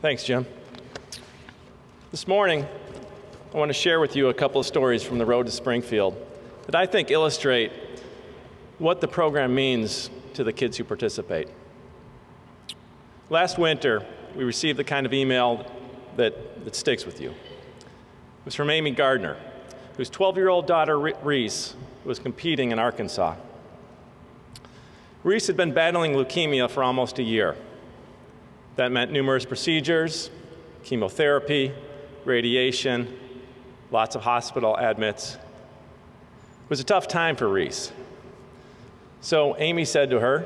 Thanks, Jim. This morning, I want to share with you a couple of stories from the road to Springfield that I think illustrate what the program means to the kids who participate. Last winter, we received the kind of email that sticks with you. It was from Amy Gardner, whose 12-year-old daughter, Reese, was competing in Arkansas. Reese had been battling leukemia for almost a year. That meant numerous procedures, chemotherapy, radiation, lots of hospital admits. It was a tough time for Reese. So Amy said to her,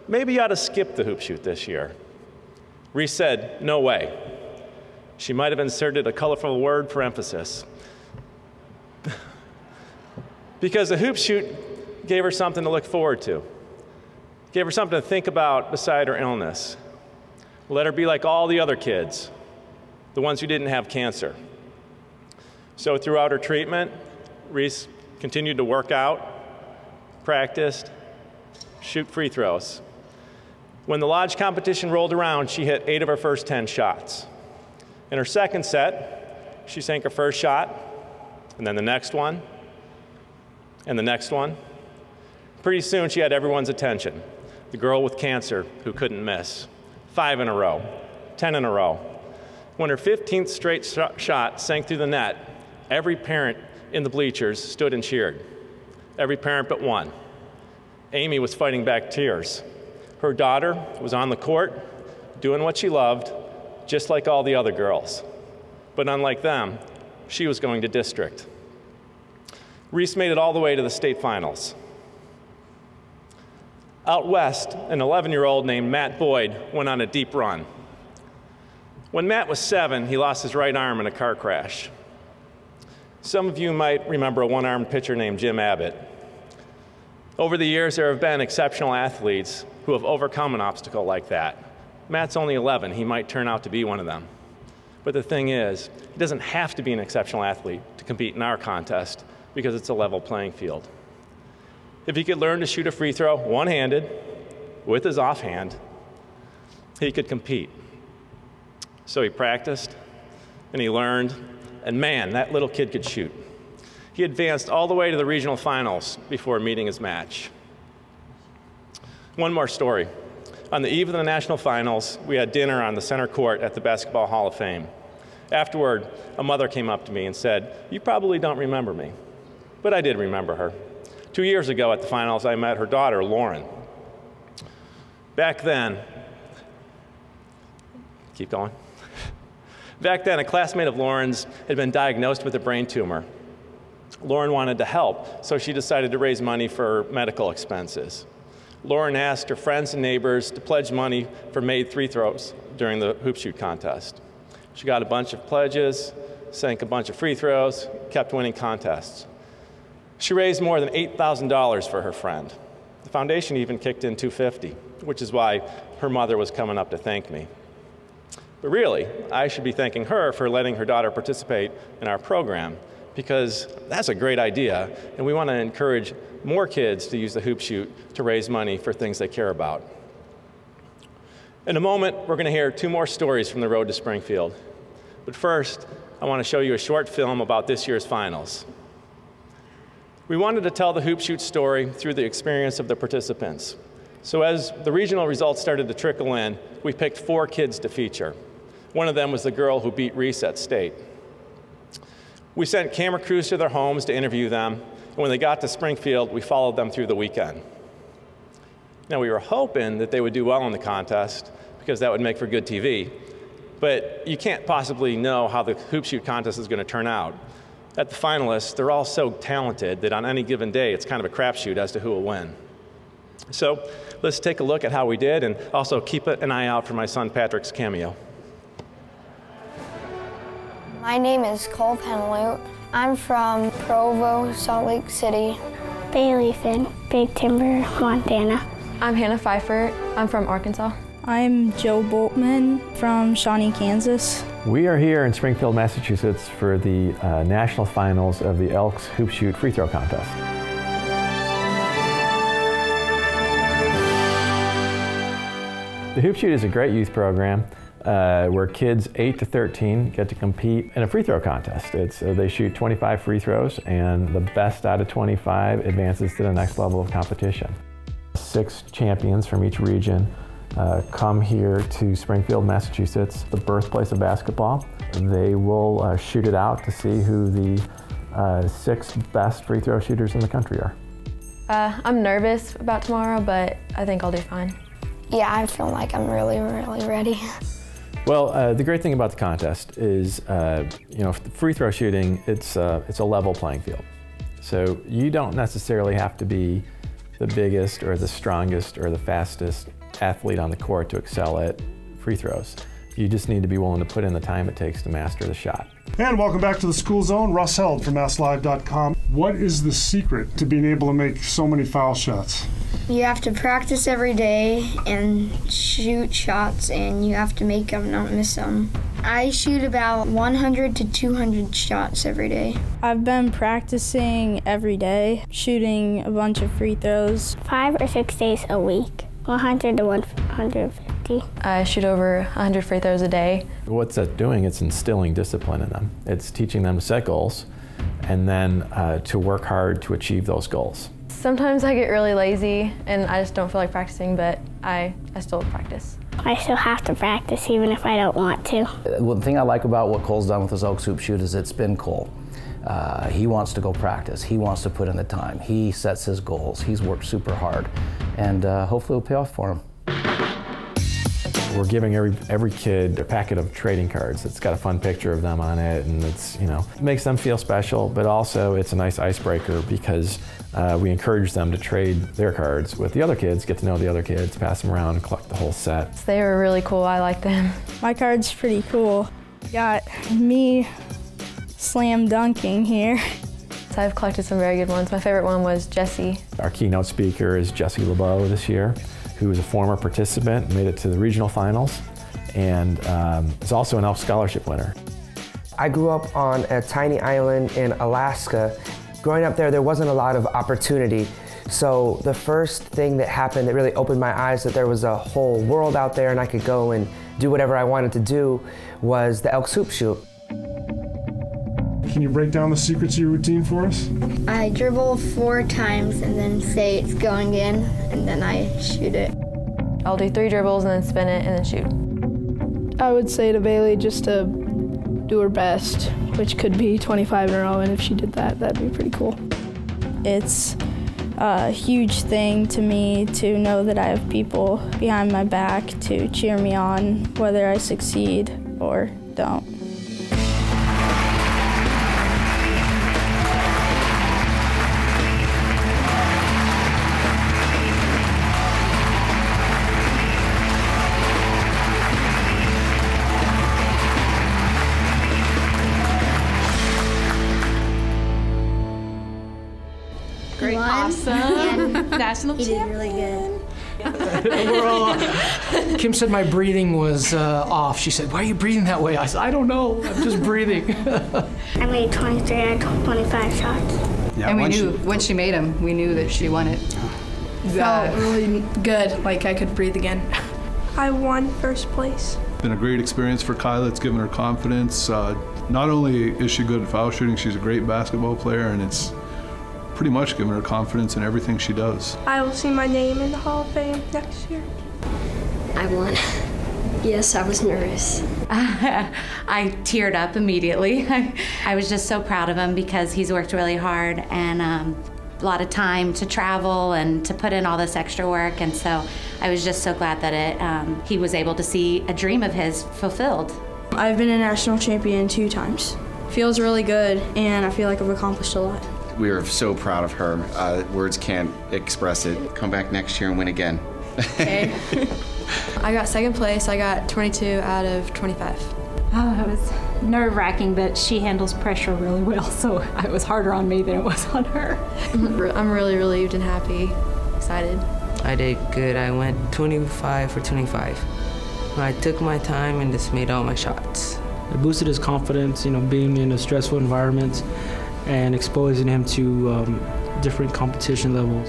"Maybe you ought to skip the hoop shoot this year." Reese said, "No way." She might have inserted a colorful word for emphasis. Because the hoop shoot gave her something to look forward to, gave her something to think about beside her illness. Let her be like all the other kids, the ones who didn't have cancer. So throughout her treatment, Reese continued to work out, practiced, shoot free throws. When the lodge competition rolled around, she hit 8 of her first 10 shots. In her second set, she sank her first shot, and then the next one, and the next one. Pretty soon, she had everyone's attention. The girl with cancer who couldn't miss. 5 in a row, 10 in a row. When her 15th straight shot sank through the net, every parent in the bleachers stood and cheered. Every parent but one. Amy was fighting back tears. Her daughter was on the court, doing what she loved, just like all the other girls. But unlike them, she was going to district. Reese made it all the way to the state finals. Out west, an 11-year-old named Matt Boyd went on a deep run. When Matt was 7, he lost his right arm in a car crash. Some of you might remember a one-armed pitcher named Jim Abbott. Over the years, there have been exceptional athletes who have overcome an obstacle like that. Matt's only 11. He might turn out to be one of them. But the thing is, he doesn't have to be an exceptional athlete to compete in our contest because it's a level playing field. If he could learn to shoot a free throw one-handed, with his offhand, he could compete. So he practiced, and he learned, and man, that little kid could shoot. He advanced all the way to the regional finals before meeting his match. One more story. On the eve of the national finals, we had dinner on the center court at the Basketball Hall of Fame. Afterward, a mother came up to me and said, "You probably don't remember me." But I did remember her. 2 years ago at the finals, I met her daughter, Lauren. Back then, keep going. Back then, a classmate of Lauren's had been diagnosed with a brain tumor. Lauren wanted to help, so she decided to raise money for medical expenses. Lauren asked her friends and neighbors to pledge money for made free throws during the hoop shoot contest. She got a bunch of pledges, sank a bunch of free throws, kept winning contests. She raised more than $8,000 for her friend. The foundation even kicked in $250, which is why her mother was coming up to thank me. But really, I should be thanking her for letting her daughter participate in our program, because that's a great idea, and we want to encourage more kids to use the hoop shoot to raise money for things they care about. In a moment, we're going to hear 2 more stories from the road to Springfield. But first, I want to show you a short film about this year's finals. We wanted to tell the hoop shoot story through the experience of the participants. So as the regional results started to trickle in, we picked 4 kids to feature. One of them was the girl who beat Reese at state. We sent camera crews to their homes to interview them, and when they got to Springfield, we followed them through the weekend. Now, we were hoping that they would do well in the contest, because that would make for good TV, but you can't possibly know how the hoop shoot contest is going to turn out. At the finalists, they're all so talented that on any given day, it's kind of a crapshoot as to who will win. So let's take a look at how we did, and also keep an eye out for my son Patrick's cameo. My name is Cole Penaloot. I'm from Provo, Salt Lake City. Bailey Finn, Big Timber, Montana. I'm Hannah Pfeiffer. I'm from Arkansas. I'm Joe Boltman from Shawnee, Kansas. We are here in Springfield, Massachusetts for the national finals of the Elks Hoop Shoot Free Throw Contest. The Hoop Shoot is a great youth program. where kids 8 to 13 get to compete in a free throw contest. They shoot 25 free throws, and the best out of 25 advances to the next level of competition. 6 champions from each region come here to Springfield, Massachusetts, the birthplace of basketball. They will shoot it out to see who the 6 best free throw shooters in the country are. I'm nervous about tomorrow, but I think I'll do fine. Yeah, I feel like I'm really, really ready. Well, the great thing about the contest is, free throw shooting, it's a level playing field. So you don't necessarily have to be the biggest or the strongest or the fastest athlete on the court to excel at free throws. You just need to be willing to put in the time it takes to master the shot. And welcome back to the School Zone. Russ Held from MassLive.com. What is the secret to being able to make so many foul shots? You have to practice every day and shoot shots, and you have to make them, not miss them. I shoot about 100 to 200 shots every day. I've been practicing every day, shooting a bunch of free throws. 5 or 6 days a week, 100 to 150. I shoot over 100 free throws a day. What's that doing? It's instilling discipline in them. It's teaching them to set goals and then to work hard to achieve those goals. Sometimes I get really lazy and I just don't feel like practicing, but I still practice. I still have to practice even if I don't want to. Well, the thing I like about what Cole's done with his Elks hoop shoot is it's been Cole. He wants to go practice. He wants to put in the time. He sets his goals. He's worked super hard, and hopefully it'll pay off for him. We're giving every kid a packet of trading cards. It's got a fun picture of them on it, and it makes them feel special, but also it's a nice icebreaker because we encourage them to trade their cards with the other kids, get to know the other kids, pass them around, and collect the whole set. They were really cool. I like them. My card's pretty cool. Got me slam dunking here. So I've collected some very good ones. My favorite one was Jesse. Our keynote speaker is Jesse LeBeau this year, who is a former participant, made it to the regional finals, and is also an Elks scholarship winner. I grew up on a tiny island in Alaska. Growing up there wasn't a lot of opportunity. So the first thing that happened that really opened my eyes that there was a whole world out there and I could go and do whatever I wanted to do was the Elks hoop shoot. Can you break down the secrets of your routine for us? I dribble 4 times and then say it's going in, and then I shoot it. I'll do 3 dribbles and then spin it and then shoot. I would say to Bailey just to do her best, which could be 25 in a row, and if she did that, that'd be pretty cool. It's a huge thing to me to know that I have people behind my back to cheer me on, whether I succeed or don't. Great, awesome. National champion. He did really good. We're all, Kim said my breathing was off. She said, "Why are you breathing that way?" I said, "I don't know. I'm just breathing." I made 23 out of 25 shots. Yeah, and we knew, once she made them, we knew that she won it. Felt really good, like I could breathe again. I won first place. It's been a great experience for Kyla. It's given her confidence. Not only is she good at foul shooting, she's a great basketball player, and it's pretty much given her confidence in everything she does. I will see my name in the Hall of Fame next year. I won. Yes, I was nervous. I teared up immediately. I was just so proud of him because he's worked really hard and a lot of time to travel and to put in all this extra work, and so I was just so glad that he was able to see a dream of his fulfilled. I've been a national champion 2 times. Feels really good, and I feel like I've accomplished a lot. We are so proud of her. Words can't express it. Come back next year and win again. Okay. I got 2nd place. I got 22 out of 25. Oh, it was nerve-wracking, but she handles pressure really well, so it was harder on me than it was on her. I'm really relieved and happy, excited. I did good. I went 25 for 25. I took my time and just made all my shots. It boosted his confidence, being in a stressful environment and exposing him to different competition levels.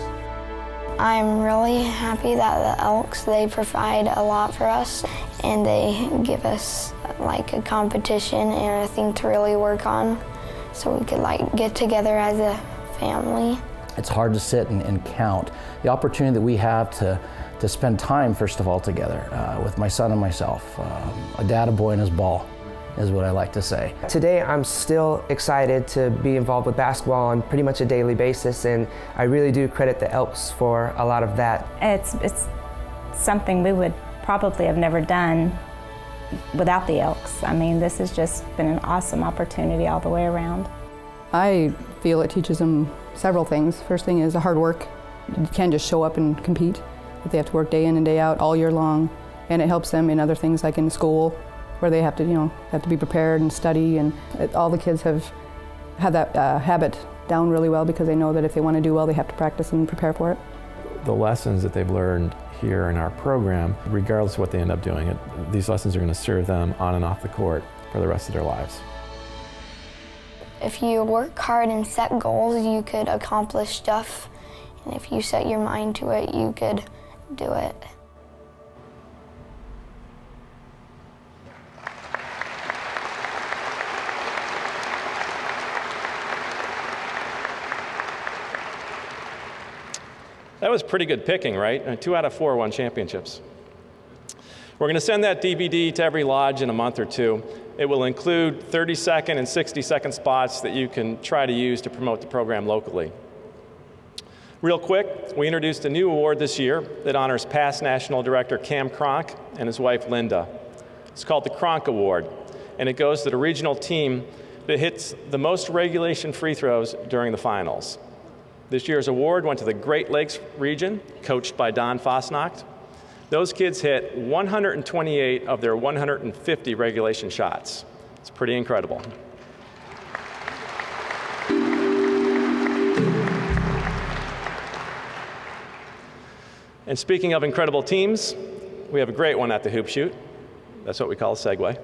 I'm really happy that the Elks, they provide a lot for us, and they give us like a competition and a thing to really work on so we could like get together as a family. It's hard to sit and count the opportunity that we have to spend time, first of all, together with my son and myself. A dad, a boy, and his ball is what I like to say. Today I'm still excited to be involved with basketball on pretty much a daily basis, and I really do credit the Elks for a lot of that. It's something we would probably have never done without the Elks. I mean, this has just been an awesome opportunity all the way around. I feel it teaches them several things. First thing is hard work. You can't just show up and compete. They have to work day in and day out all year long, and it helps them in other things like in school, where they have to be prepared and study, and all the kids have had that habit down really well because they know that if they want to do well, they have to practice and prepare for it. The lessons that they've learned here in our program, regardless of what they end up doing, these lessons are going to serve them on and off the court for the rest of their lives. If you work hard and set goals, you could accomplish stuff, and if you set your mind to it, you could do it. That was pretty good picking, right? 2 out of 4 won championships. We're going to send that DVD to every lodge in a month or 2. It will include 30-second and 60-second spots that you can try to use to promote the program locally. Real quick, we introduced a new award this year that honors past National Director Cam Cronk and his wife Linda. It's called the Cronk Award, and it goes to the regional team that hits the most regulation free throws during the finals. This year's award went to the Great Lakes region, coached by Don Fosnacht. Those kids hit 128 of their 150 regulation shots. It's pretty incredible. And speaking of incredible teams, we have a great one at the Hoop Shoot. That's what we call a segue.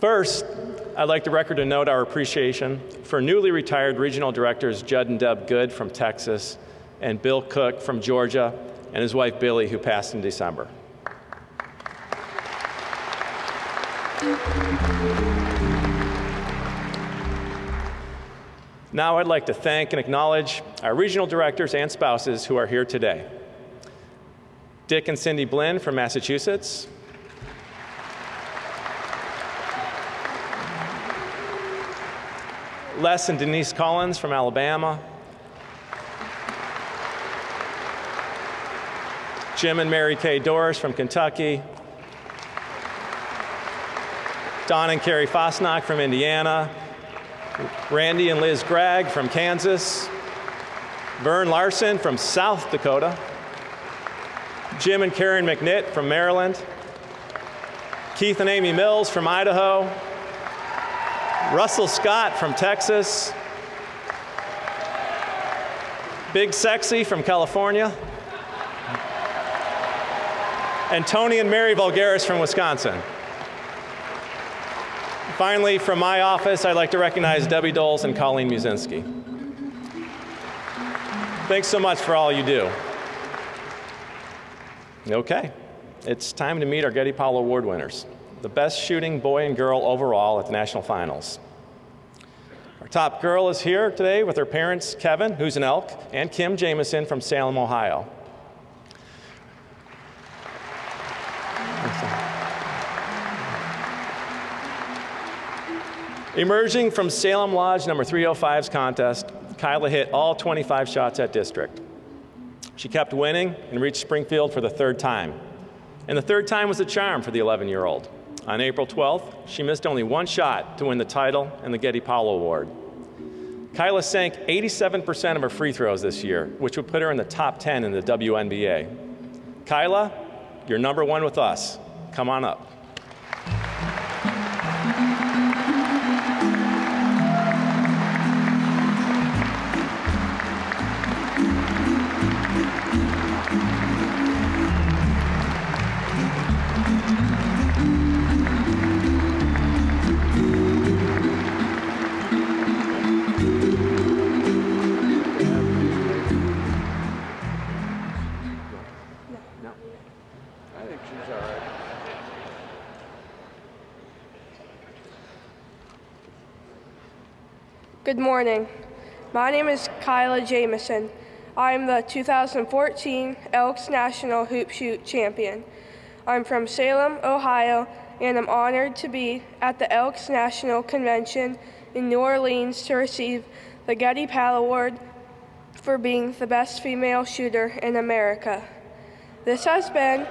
First, I'd like the record to note our appreciation for newly retired regional directors Judd and Deb Good from Texas and Bill Cook from Georgia and his wife Billy, who passed in December. Now I'd like to thank and acknowledge our regional directors and spouses who are here today. Dick and Cindy Blinn from Massachusetts. Les and Denise Collins from Alabama. Jim and Mary Kay Doris from Kentucky. Don and Carrie Fosnacht from Indiana. Randy and Liz Gregg from Kansas. Vern Larson from South Dakota. Jim and Karen McNitt from Maryland. Keith and Amy Mills from Idaho. Russell Scott from Texas. Big Sexy from California. And Tony and Mary Vulgaris from Wisconsin. Finally, from my office, I'd like to recognize Debbie Doles and Colleen Musinski. Thanks so much for all you do. Okay, it's time to meet our Getty Powell Award winners, the best shooting boy and girl overall at the national finals. Our top girl is here today with her parents, Kevin, who's an Elk, and Kim Jameson from Salem, Ohio. Emerging from Salem Lodge number 305's contest, Kyla hit all 25 shots at district. She kept winning and reached Springfield for the 3rd time. And the 3rd time was a charm for the 11-year-old. On April 12th, she missed only 1 shot to win the title and the Getty Powell Award. Kyla sank 87% of her free throws this year, which would put her in the top 10 in the WNBA. Kyla, you're number 1 with us. Come on up. Good morning. My name is Kyla Jameson. I am the 2014 Elks National Hoop Shoot Champion. I'm from Salem, Ohio, and I'm honored to be at the Elks National Convention in New Orleans to receive the Getty Pal Award for being the best female shooter in America. This has been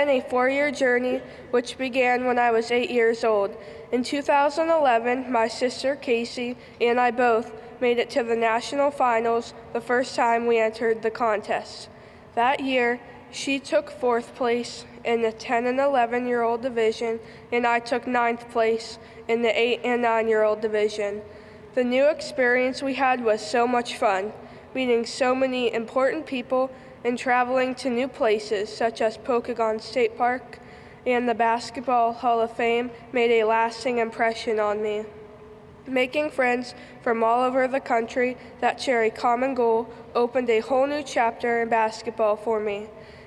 a 4-year journey which began when I was 8 years old. In 2011, my sister Casey and I both made it to the national finals the first time we entered the contest. That year, she took 4th place in the 10 and 11-year-old division, and I took 9th place in the 8 and 9-year-old division. The new experience we had was so much fun, meeting so many important people and traveling to new places such as Pokagon State Park and the Basketball Hall of Fame made a lasting impression on me. Making friends from all over the country that share a common goal opened a whole new chapter in basketball for me.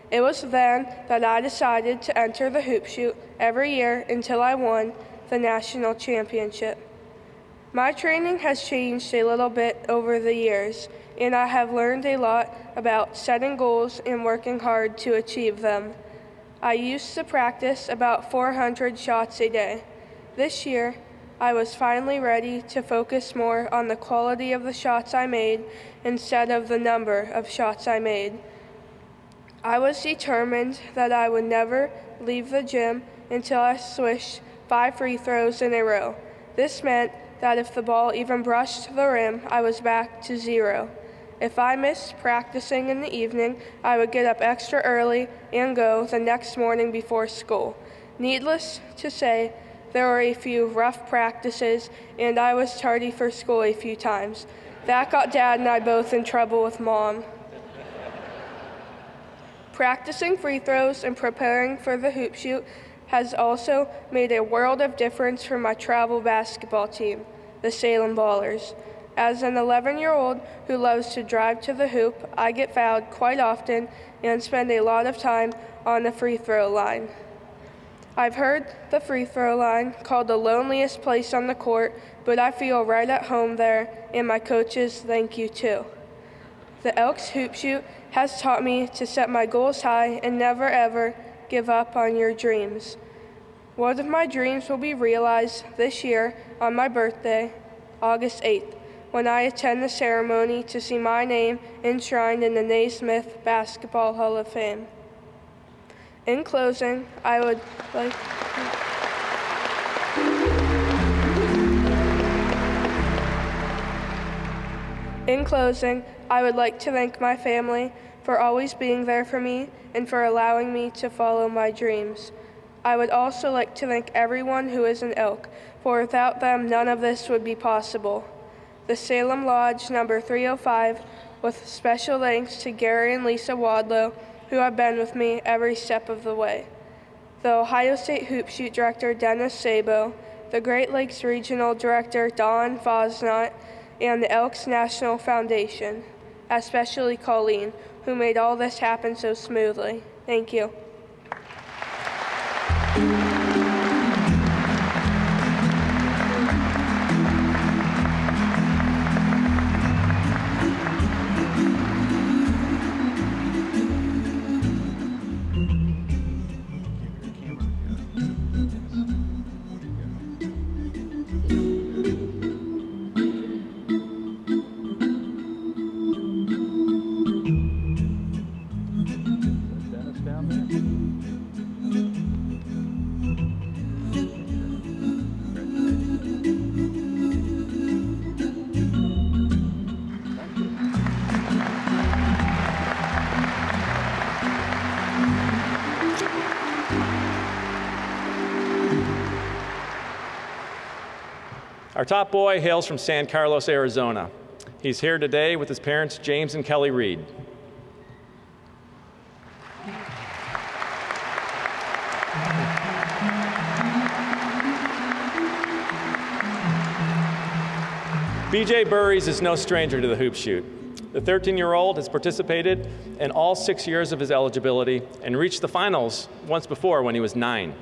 It was then that I decided to enter the hoop shoot every year until I won the national championship. My training has changed a little bit over the years, and I have learned a lot about setting goals and working hard to achieve them. I used to practice about 400 shots a day. This year, I was finally ready to focus more on the quality of the shots I made instead of the number of shots I made. I was determined that I would never leave the gym until I swished 5 free throws in a row. This meant that if the ball even brushed the rim, I was back to 0. If I missed practicing in the evening, I would get up extra early and go the next morning before school. Needless to say, there were a few rough practices, and I was tardy for school a few times. That got Dad and I both in trouble with Mom. Practicing free throws and preparing for the hoop shoot has also made a world of difference for my travel basketball team, the Salem Ballers. As an 11-year-old who loves to drive to the hoop, I get fouled quite often and spend a lot of time on the free throw line. I've heard the free throw line called the loneliest place on the court, but I feel right at home there, and my coaches thank you too. The Elks Hoop Shoot has taught me to set my goals high and never ever give up on your dreams. One of my dreams will be realized this year on my birthday, August 8th, when I attend the ceremony to see my name enshrined in the Naismith Basketball Hall of Fame. In closing, I would like to thank my family for always being there for me and for allowing me to follow my dreams. I would also like to thank everyone who is an Elk, for without them, none of this would be possible. The Salem Lodge number 305, with special thanks to Gary and Lisa Wadlow, who have been with me every step of the way. The Ohio State Hoop Shoot Director, Dennis Sabo, the Great Lakes Regional Director, Don Fosnot, and the Elks National Foundation, especially Colleen, who made all this happen so smoothly. Thank you. Our top boy hails from San Carlos, Arizona. He's here today with his parents, James and Kelly Reed. BJ Burries is no stranger to the hoop shoot. The 13-year-old has participated in all 6 years of his eligibility and reached the finals once before when he was 9.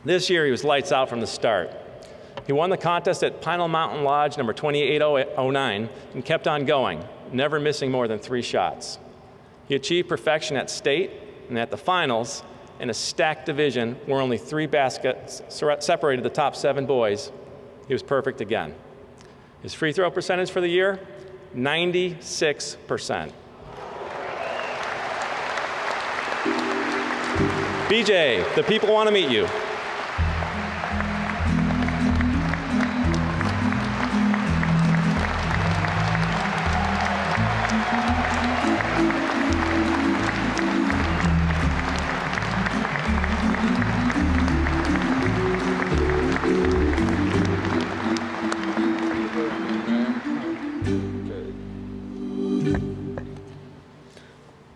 This year, he was lights out from the start. He won the contest at Pinal Mountain Lodge number 2809 and kept on going, never missing more than 3 shots. He achieved perfection at state and at the finals in a stacked division where only 3 baskets separated the top 7 boys. He was perfect again. His free throw percentage for the year, 96%. BJ, the people want to meet you.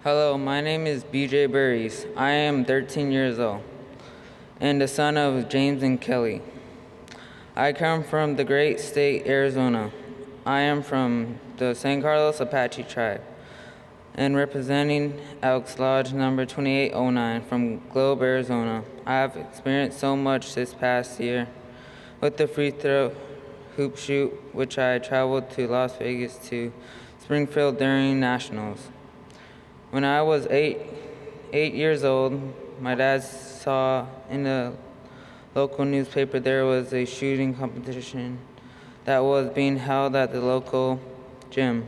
Hello, my name is BJ Burkes. I am 13 years old and the son of James and Kelly. I come from the great state, Arizona. I am from the San Carlos Apache tribe and representing Elks Lodge number 2809 from Globe, Arizona. I have experienced so much this past year with the free throw hoop shoot, which I traveled to Las Vegas to Springfield during nationals. When I was eight years old, my dad saw in the local newspaper there was a shooting competition that was being held at the local gym.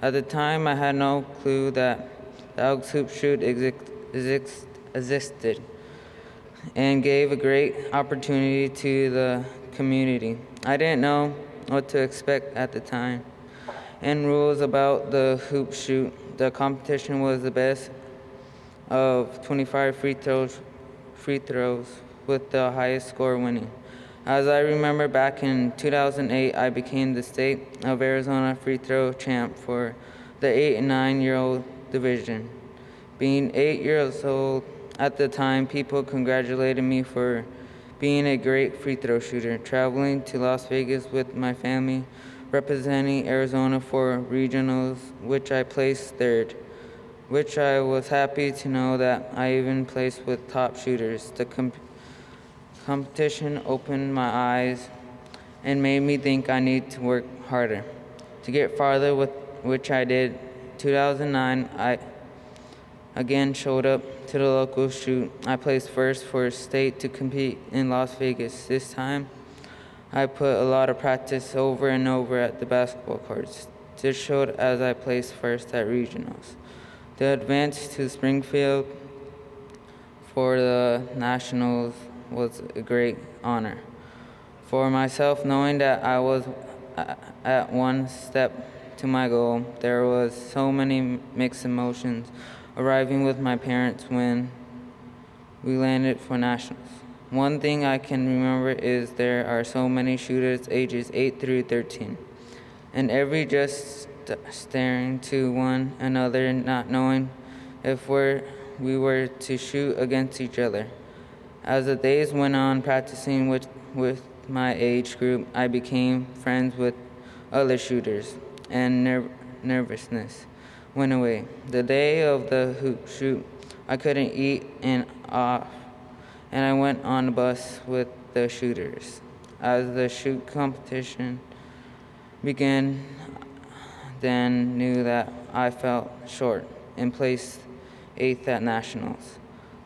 At the time, I had no clue that the Elks hoop shoot existed and gave a great opportunity to the community. I didn't know what to expect at the time. And rules about the hoop shoot. The competition was the best of 25 free throws with the highest score winning. As I remember back in 2008, I became the state of Arizona free throw champ for the 8 and 9-year-old division. Being 8 years old at the time, people congratulated me for being a great free throw shooter, traveling to Las Vegas with my family, representing Arizona for regionals, which I placed 3rd, which I was happy to know that I even placed with top shooters. The competition opened my eyes and made me think I need to work harder to get farther, with which I did. 2009, I again showed up to the local shoot. I placed 1st for state to compete in Las Vegas. This time, I put a lot of practice over and over at the basketball courts. This showed as I placed 1st at regionals. The advance to Springfield for the nationals was a great honor. For myself, knowing that I was at one step to my goal, there was so many mixed emotions arriving with my parents when we landed for nationals. One thing I can remember is there are so many shooters ages 8 through 13, and every just staring to one another, not knowing if we were to shoot against each other. As the days went on practicing with my age group, I became friends with other shooters, and nervousness went away. The day of the hoop shoot, I couldn't eat and I went on the bus with the shooters. As the shoot competition began, then knew that I fell short and placed 8th at nationals.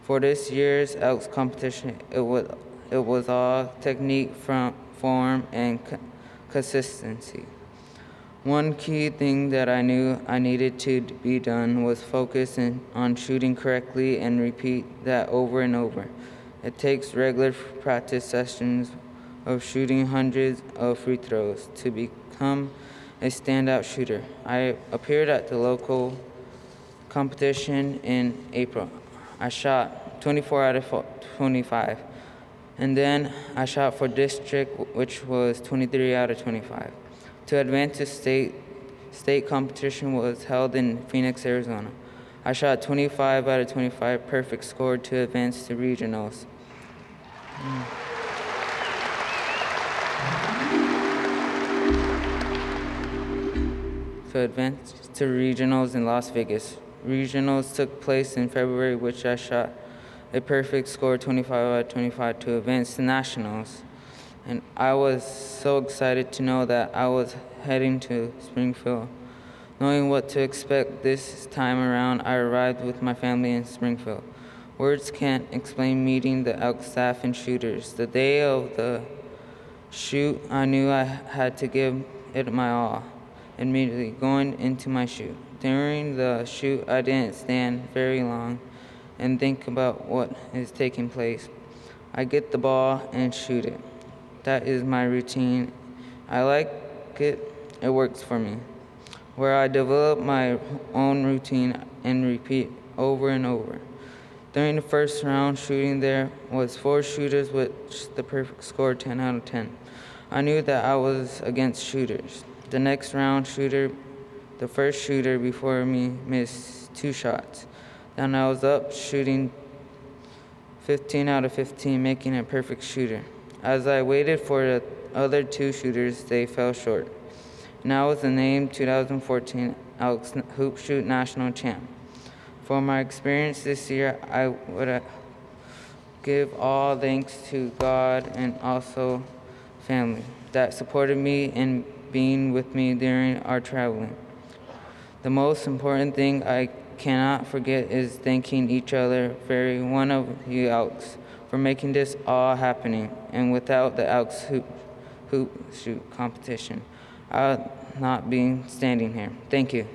For this year's Elks competition, it was all technique, form, and consistency. One key thing that I knew I needed to be done was focus on shooting correctly and repeat that over and over. It takes regular practice sessions of shooting hundreds of free throws to become a standout shooter. I appeared at the local competition in April. I shot 24 out of 25, and then I shot for district, which was 23 out of 25. To advance to state competition was held in Phoenix, Arizona. I shot 25 out of 25, perfect score to advance to regionals. To advance to regionals in Las Vegas. Regionals took place in February, which I shot a perfect score 25 out of 25 to advance to nationals. And I was so excited to know that I was heading to Springfield. Knowing what to expect this time around, I arrived with my family in Springfield. Words can't explain meeting the Elks staff and shooters. The day of the shoot, I knew I had to give it my all, immediately going into my shoot. During the shoot, I didn't stand very long and think about what is taking place. I get the ball and shoot it. That is my routine. I like it. It works for me. Where I develop my own routine and repeat over and over. During the first round shooting, there was 4 shooters, which the perfect score 10 out of 10. I knew that I was against shooters. The next round shooter, the first shooter before me, missed 2 shots. Then I was up shooting 15 out of 15, making a perfect shooter. As I waited for the other 2 shooters, they fell short. And I was the named 2014 Elks Hoop Shoot National Champ. For my experience this year, I would give all thanks to God and also family that supported me in being with me during our traveling. The most important thing I cannot forget is thanking each other, very one of you Elks, for making this all happening. And without the Elks hoop shoot competition, I would not be standing here. Thank you.